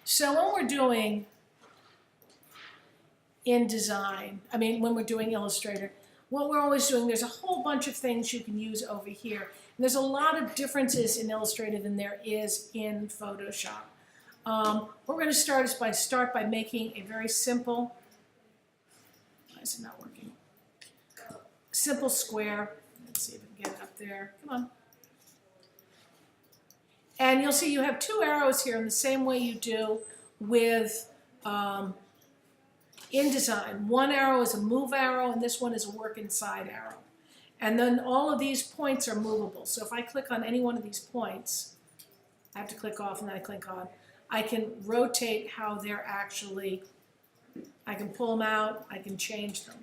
So when we're doing InDesign, when we're doing Illustrator, what we're always doing, there's a whole bunch of things you can use over here. And there's a lot of differences in Illustrator than there is in Photoshop. What we're going to start by making a very simple, why is it not working? Simple square. Let's see if we can get it up there. Come on. And you'll see you have two arrows here in the same way you do with InDesign. One arrow is a move arrow, and this one is a work inside arrow. And then all of these points are movable. So if I click on any one of these points, I have to click off and then I click on, I can rotate how they're actually, I can pull them out, I can change them.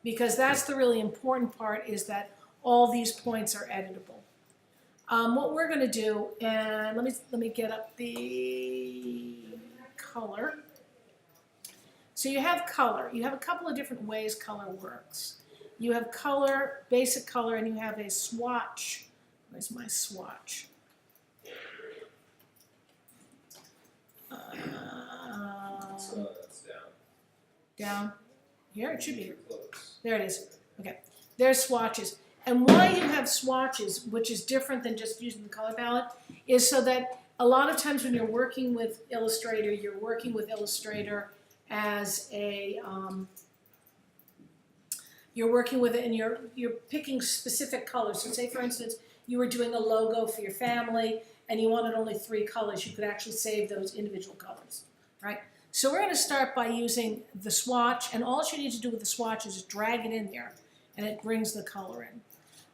Because that's the really important part, is that all these points are editable. What we're going to do, and let me get up the color. So you have color. You have a couple of different ways color works. You have color, basic color, and you have a swatch. Where's my swatch? That's down. Down? Here? It should be here. There it is. Okay. There's swatches. And why you have swatches, which is different than just using the color palette, is so that a lot of times when you're working with Illustrator, you're working with Illustrator as a, you're working with it and you're picking specific colors. So say, for instance, you were doing a logo for your family and you wanted only 3 colors. You could actually save those individual colors, right? So we're going to start by using the swatch, and all you need to do with the swatch is drag it in there, and it brings the color in,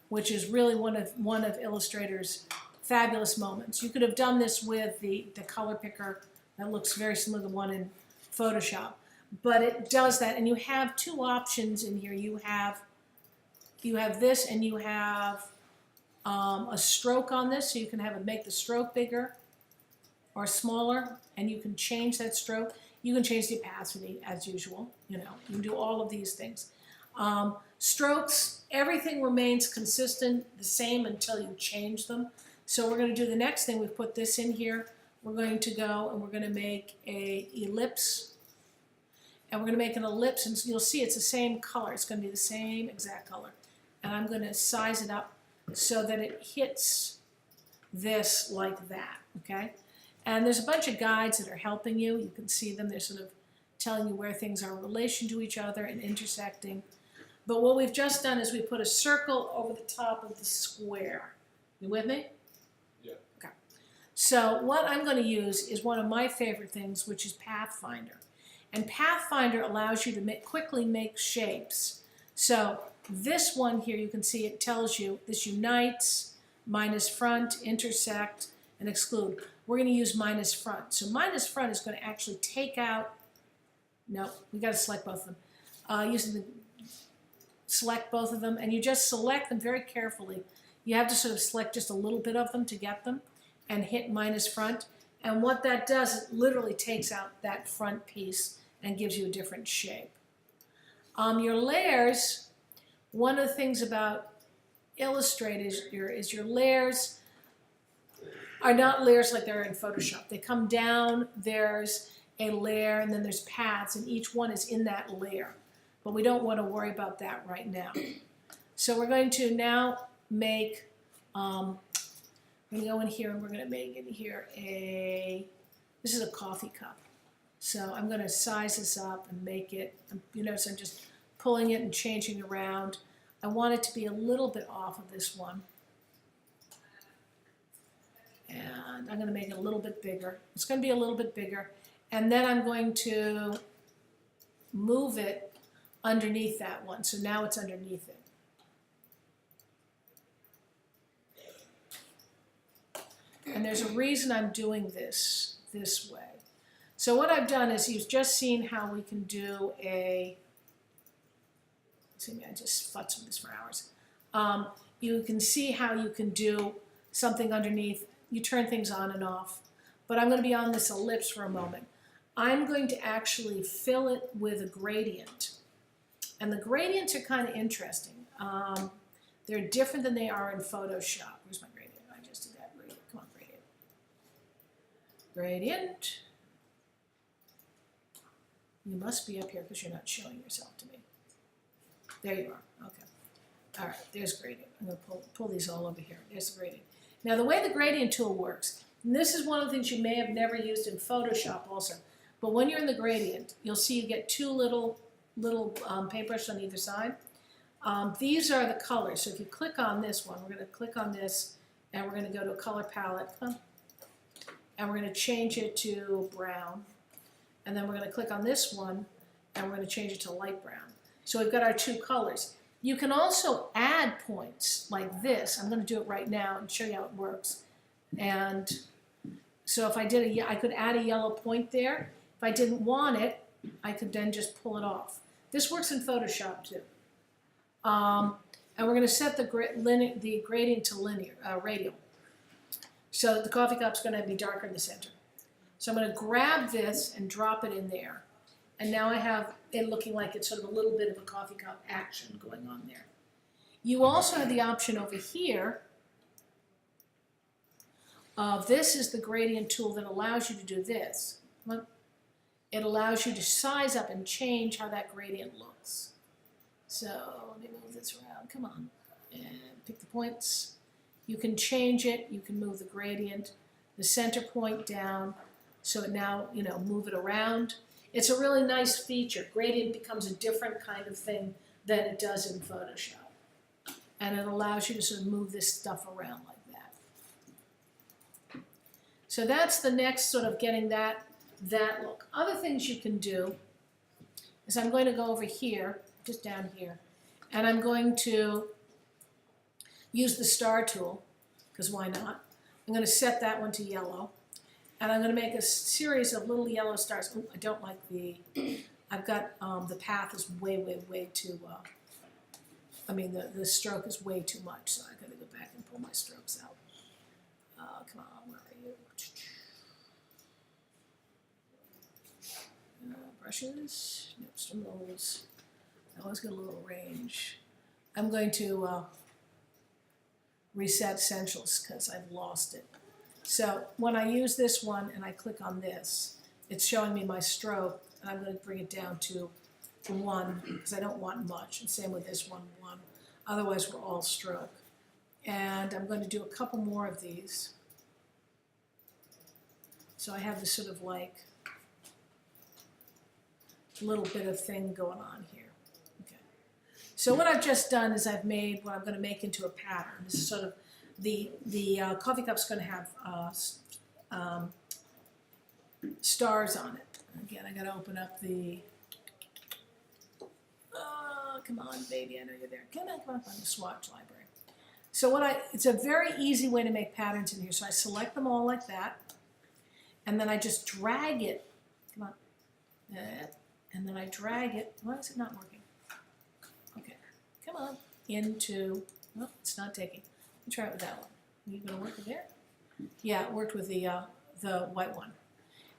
which is really one of Illustrator's fabulous moments. You could have done this with the color picker that looks very similar to the one in Photoshop, but it does that, and you have 2 options in here. You have this, and you have a stroke on this, so you can have it make the stroke bigger or smaller, and you can change that stroke. You can change the opacity as usual. You can do all of these things. Strokes, everything remains consistent, the same until you change them. So we're going to do the next thing. We've put this in here. We're going to go and we're going to make an ellipse. And we're going to make an ellipse, and you'll see it's the same color. It's going to be the same exact color. And I'm going to size it up so that it hits this like that, okay? And there's a bunch of guides that are helping you. You can see them. They're sort of telling you where things are in relation to each other and intersecting. But what we've just done is we put a circle over the top of the square. You with me? Yeah. Okay. So what I'm going to use is one of my favorite things, which is Pathfinder. And Pathfinder allows you to quickly make shapes. So this one here, you can see it tells you this unites, minus front, intersect, and exclude. We're going to use minus front. So minus front is going to actually take out, no, we got to select both of them. Select both of them, and you just select them very carefully. You have to sort of select just a little bit of them to get them and hit minus front. And what that does is it literally takes out that front piece and gives you a different shape. Your layers, one of the things about Illustrator is your layers are not layers like they're in Photoshop. They come down, there's a layer, and then there's paths, and each one is in that layer. But we don't want to worry about that right now. So we're going to now make, we're going to go in here and we're going to make in here this is a coffee cup. So I'm going to size this up and make it, you notice I'm just pulling it and changing around. I want it to be a little bit off of this one. And I'm going to make it a little bit bigger. It's going to be a little bit bigger. And then I'm going to move it underneath that one. So now it's underneath it. And there's a reason I'm doing this way. So what I've done is you've just seen how we can do I just futzed with this for hours. You can see how you can do something underneath. You turn things on and off. But I'm going to be on this ellipse for a moment. I'm going to actually fill it with a gradient. And the gradients are kind of interesting. They're different than they are in Photoshop. Where's my gradient? I just did that gradient. Come on, gradient. Gradient. You must be up here because you're not showing yourself to me. There you are, okay. All right, there's gradient. I'm gonna pull these all over here. There's the gradient. Now the way the gradient tool works, and this is one of the things you may have never used in Photoshop also, but when you're in the gradient, you'll see you get two little paintbrushes on either side. These are the colors, so if you click on this one, we're gonna click on this, and we're gonna go to a color palette, and we're gonna change it to brown, and then we're gonna click on this one, and we're gonna change it to light brown. So we've got our two colors. You can also add points like this. I'm going to do it right now and show you how it works. And so if I did I could add a yellow point there. If I didn't want it, I could then just pull it off. This works in Photoshop too. And we're going to set the gradient to radial. So the coffee cup's going to be darker in the center. So I'm going to grab this and drop it in there. And now I have it looking like it's sort of a little bit of a coffee cup action going on there. You also have the option over here of this is the gradient tool that allows you to do this. It allows you to size up and change how that gradient looks. So let me move this around, come on, and pick the points. You can change it, you can move the gradient, the center point down, so it now, move it around. It's a really nice feature. Gradient becomes a different kind of thing than it does in Photoshop. And it allows you to sort of move this stuff around like that. So that's the next sort of getting that look. Other things you can do is I'm going to go over here, just down here, and I'm going to use the star tool, because why not? I'm going to set that one to yellow. And I'm going to make a series of little yellow stars. Ooh, I don't like I've got, the path is way too, the stroke is way too much, so I've got to go back and pull my strokes out. Come on, where are you? Brushes, nope, some rolls. I always got a little range. I'm going to reset essentials because I've lost it. So when I use this one and I click on this, it's showing me my stroke, and I'm going to bring it down to 1 because I don't want much, and same with this one, 1. Otherwise we're all stroke. And I'm going to do a couple more of these. So I have this sort of like little bit of thing going on here. Okay. So what I've just done is I've made what I'm going to make into a pattern. This is sort of the coffee cup's going to have stars on it. Again, I got to open up the. Come on, baby, I know you're there. Come on the swatch library. So it's a very easy way to make patterns in here. So I select them all like that, and then I just drag it. Come on, and then I drag it. Why is it not working? Okay, come on into. Well, it's not taking. Let me try it with that one. Are you going to work with there? Yeah, it worked with the white one.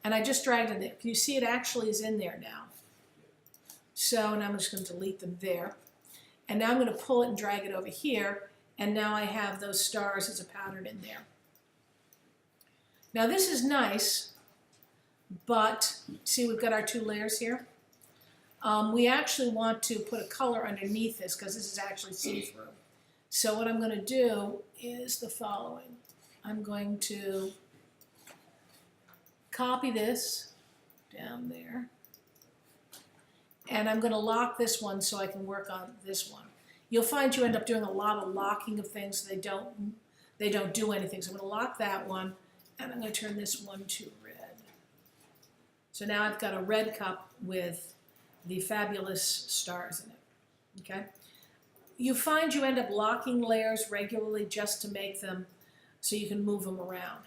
And I just dragged it there. Can you see it actually is in there now? So now I'm just going to delete them there. And now I'm going to pull it and drag it over here. And now I have those stars as a pattern in there. Now this is nice, but see we've got our 2 layers here. We actually want to put a color underneath this because this is actually see-through. So what I'm going to do is the following. I'm going to copy this down there, and I'm going to lock this one so I can work on this one. You'll find you end up doing a lot of locking of things. They don't do anything. So I'm going to lock that one, and I'm going to turn this one to red. So now I've got a red cup with the fabulous stars in it. Okay. You find you end up locking layers regularly just to make them so you can move them around.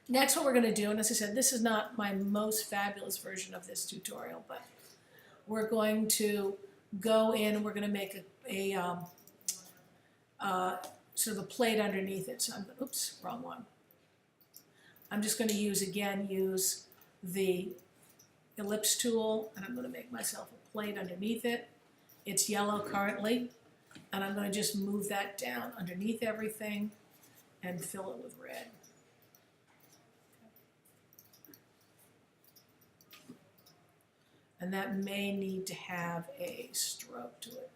Next, what we're going to do, and as I said, this is not my most fabulous version of this tutorial, but we're going to go in and we're going to make a sort of a plate underneath it. So I'm going, oops, wrong one. I'm just going to use the ellipse tool, and I'm going to make myself a plate underneath it. It's yellow currently, and I'm going to just move that down underneath everything and fill it with red. And that may need to have a stroke to it.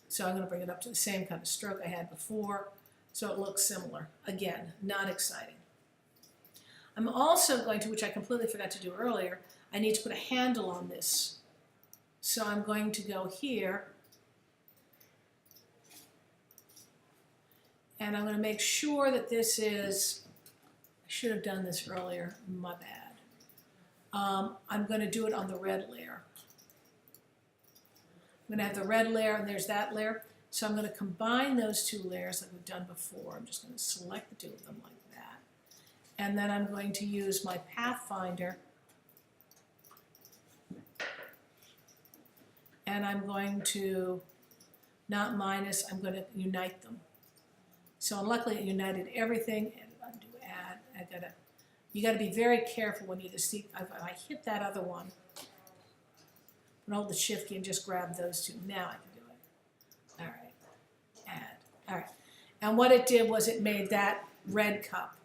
So I'm going to bring it up to the same kind of stroke I had before, so it looks similar. Again, not exciting. I'm also going to, which I completely forgot to do earlier, I need to put a handle on this. So I'm going to go here, and I'm going to make sure that this is, I should have done this earlier, my bad. I'm going to do it on the red layer. I'm going to have the red layer, and there's that layer. So I'm going to combine those two layers like we've done before. I'm just going to select the two of them like that. And then I'm going to use my Pathfinder, and I'm going to, not minus, I'm going to unite them. So luckily it united everything, and undo add. You got to be very careful when you just see, I hit that other one, and hold the shift key and just grab those two. Now I can do it. All right, add. All right, and what it did was it made that red cup,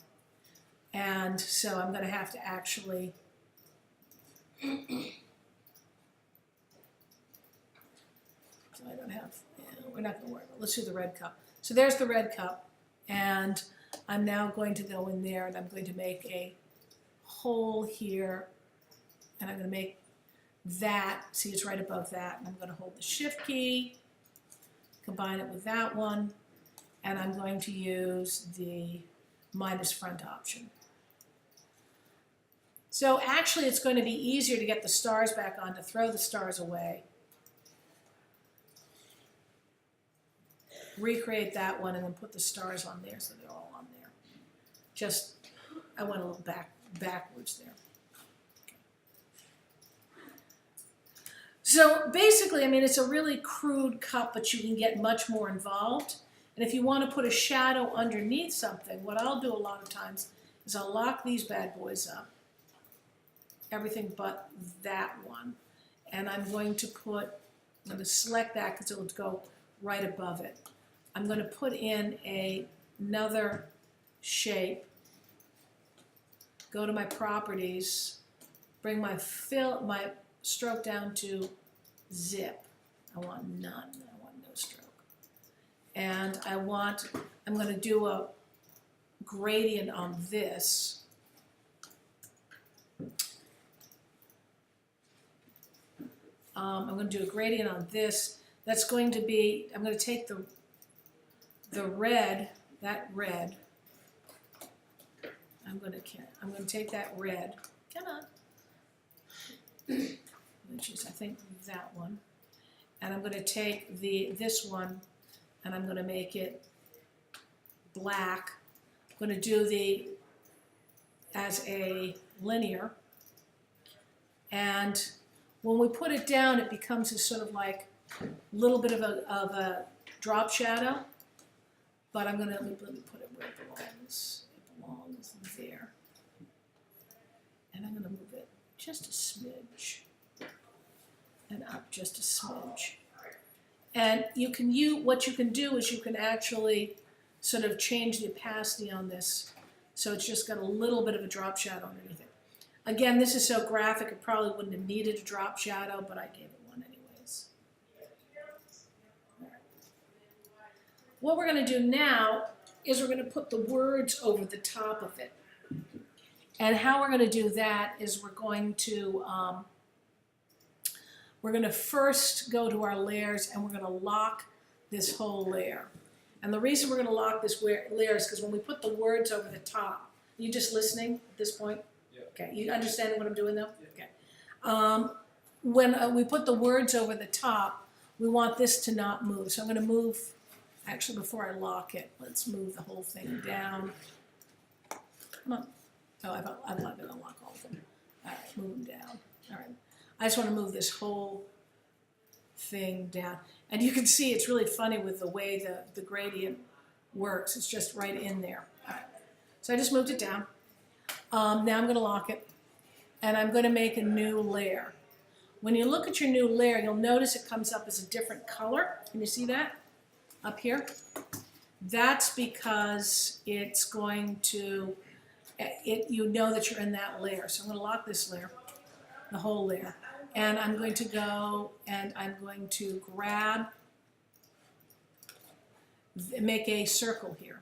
and so I'm going to have to actually so I don't have, we're not going to worry about it. Let's do the red cup. So there's the red cup, and I'm now going to go in there and I'm going to make a hole here, and I'm going to make that, see it's right above that, and I'm going to hold the shift key, combine it with that one, and I'm going to use the minus front option. So actually it's going to be easier to get the stars back on, to throw the stars away. Recreate that one and then put the stars on there so they're all on there. Just, I went a little backwards there. Okay. So basically, I mean, it's a really crude cup, but you can get much more involved. And if you want to put a shadow underneath something, what I'll do a lot of times is I'll lock these bad boys up. Everything but that one. And I'm going to select that because it will go right above it. I'm going to put in another shape, go to my properties, bring my stroke down to zip. I want none, I want no stroke. And I'm going to do a gradient on this. I'm going to do a gradient on this. That's going to be, I'm going to take the red, that red, I'm going to take that red, come on, which is I think that one, and I'm going to take this one, and I'm going to make it black. I'm going to do as a linear, and when we put it down, it becomes a sort of like little bit of a drop shadow. But I'm going to let me put it where it belongs. It belongs there. And I'm going to move it just a smidge. And up just a smidge. And what you can do is you can actually sort of change the opacity on this. So it's just got a little bit of a drop shadow underneath it. Again, this is so graphic, it probably wouldn't have needed a drop shadow, but I gave it one anyways. What we're going to do now is we're going to put the words over the top of it. And how we're going to do that is we're going to first go to our layers and we're going to lock this whole layer. And the reason we're going to lock this layer is because when we put the words over the top, are you just listening at this point? Yeah. Okay, you understand what I'm doing though? Yeah. Okay. When we put the words over the top, we want this to not move. So I'm going to move. Actually, before I lock it, let's move the whole thing down. Come on. Oh, I'm not going to lock all of them. All right, move them down. All right. I just want to move this whole thing down. And you can see it's really funny with the way the gradient works. It's just right in there. All right. So I just moved it down. Now I'm going to lock it. And I'm going to make a new layer. When you look at your new layer, you'll notice it comes up as a different color. Can you see that? Up here. That's because it's going to, you know that you're in that layer. So I'm going to lock this layer, the whole layer. And I'm going to go and I'm going to grab, make a circle here.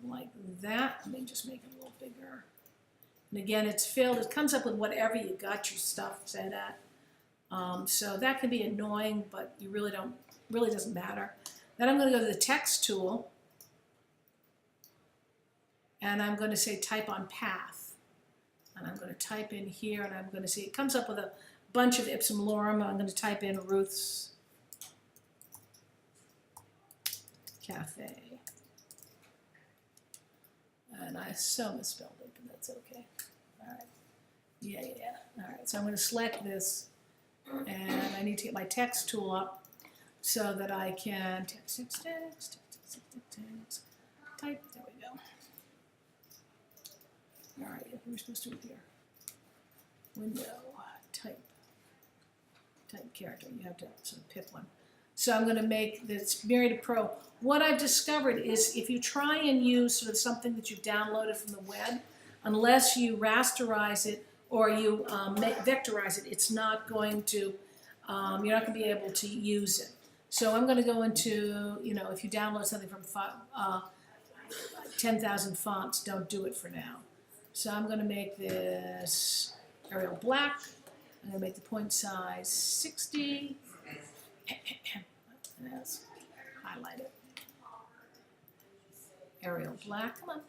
Like that. Let me just make it a little bigger. And again, it's filled. It comes up with whatever you got your stuff set at. So that can be annoying, but you really doesn't matter. Then I'm going to go to the text tool. And I'm going to say type on path. And I'm going to type in here, and I'm going to see, it comes up with a bunch of ipsum lorem. I'm going to type in Ruth's Cafe. And I so misspelled it, but that's okay. All right. Yeah. All right, so I'm going to select this, and I need to get my text tool up so that I can text, type, there we go. All right, we're supposed to do it here. Window, type character. You have to sort of pick one. So I'm going to make this Myriad Pro. What I've discovered is if you try and use sort of something that you've downloaded from the web, unless you rasterize it or you vectorize it, it's not going to, you're not going to be able to use it. So I'm going to go into, if you download something from 10,000 fonts, don't do it for now. So I'm going to make this Arial black. I'm going to make the point size 60. And let's highlight it. Arial black, come on.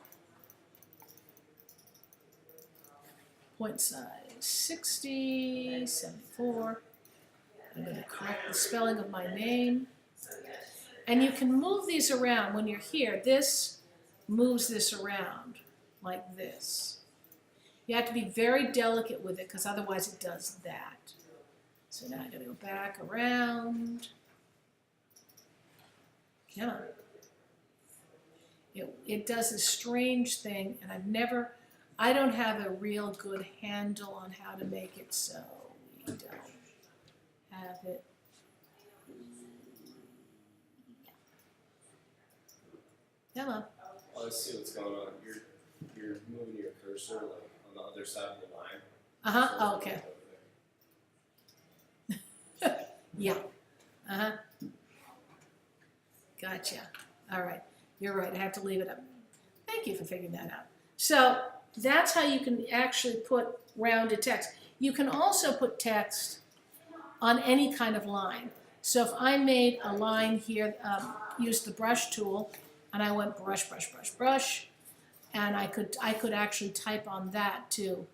Point size 60, 74. I'm going to correct the spelling of my name. And you can move these around when you're here. This moves this around like this. You have to be very delicate with it because otherwise it does that. So now I'm going to go back around. Come on. It does a strange thing, and I don't have a real good handle on how to make it so we don't have it. Come on. Oh, I see what's going on. You're moving your cursor like on the other side of the line. Uh-huh, So oh, okay. Yeah. Uh-huh. Gotcha. All right. You're right. I have to leave it up. Thank you for figuring that out. So that's how you can actually put rounded text. You can also put text on any kind of line. So if I made a line here, used the brush tool, and I went brush, brush, brush, brush, and I could actually type on that too.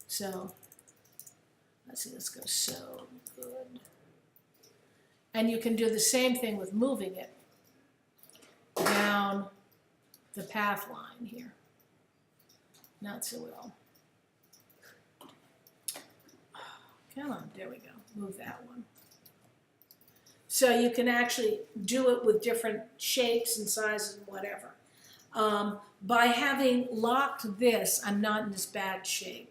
So let's see, this goes so good. And you can do the same thing with moving it down the path line here. Not so well. Come on, there we go. Move that one. So you can actually do it with different shapes and sizes and whatever. By having locked this, I'm not in this bad shape.